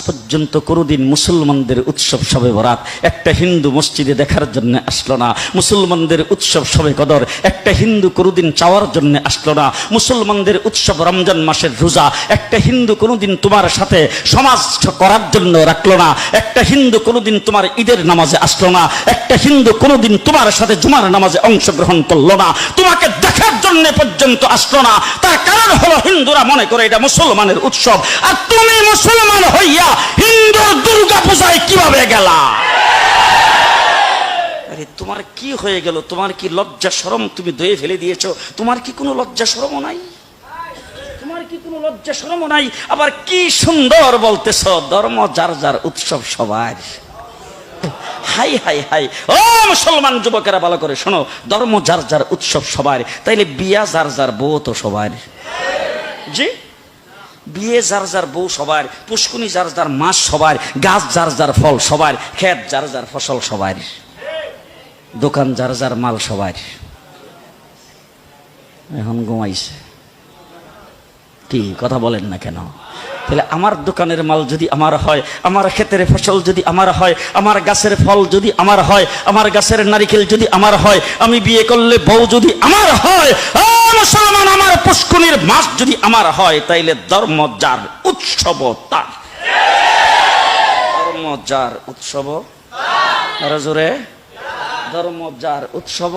পর্যন্ত কোনোদিন মুসলমানদের উৎসব শবে বরাত একটা হিন্দু মসজিদে দেখার জন্য আসলো না, মুসলমানদের উৎসব শবে কদর একটা হিন্দু কোনোদিন চাওয়ার জন্য আসলো না, মুসলমানদের উৎসব রমজান মাসের রোজা একটা হিন্দু কোনোদিন তোমার সাথে সমাজ করার জন্য রাখলো না, একটা হিন্দু কোনোদিন তোমার ঈদের নামাজে আসলো না, একটা হিন্দু কোনোদিন তোমার সাথে জুমার নামাজে অংশগ্রহণ করলো না, তোমাকে দেখার জন্য পর্যন্ত আসলো না। তার কারণ হলো হিন্দুরা মনে করে এটা মুসলমানের উৎসব, আর তুমি মুসলমান হইয়া হিন্দুর দুর্গা পূজায় কিভাবে গেলা? আরে তোমার কি হয়ে গেল? তোমার কি লজ্জা শরম তুমি ধুয়ে ফেলে দিয়েছো? তোমার কি কোনো লজ্জা শরমও নাই? তোমার কি কোনো লজ্জা শরমও নাই? আবার কি সুন্দর বলতেছ, ধর্ম যার যার উৎসব সবার। হাই হাই হাই, ও মুসলমান যুবকেরা ভালো করে শোনো, ধর্ম যার যার উৎসব সবার, তাইলে বিয়া যার যার বউ তো সবার। জি, বিয়ে যার যার বউ সবার, পুষ্কুনি যার যার মাস সবার, গাছ যার যার ফল সবার, ক্ষেত যার যার ফসল সবার, দোকান যার যার মাল সবার। এখন ঘুমাইছে কি কথা বলেন না কেন? তাহলে আমার দোকানের মাল যদি আমার হয়, আমার ক্ষেতের ফসল যদি আমার হয়, আমার গাছের ফল যদি আমার হয়, আমার গাছের নারিকেল যদি আমার হয়, আমি বিয়ে করলে বউ যদি আমার হয়, মুসলমান আমার পুষ্কুনির মাস যদি আমার হয়, তাইলে ধর্ম যার উৎসব তার। ধর্ম যার উৎসব, আরো জোরে, ধর্ম যার উৎসব।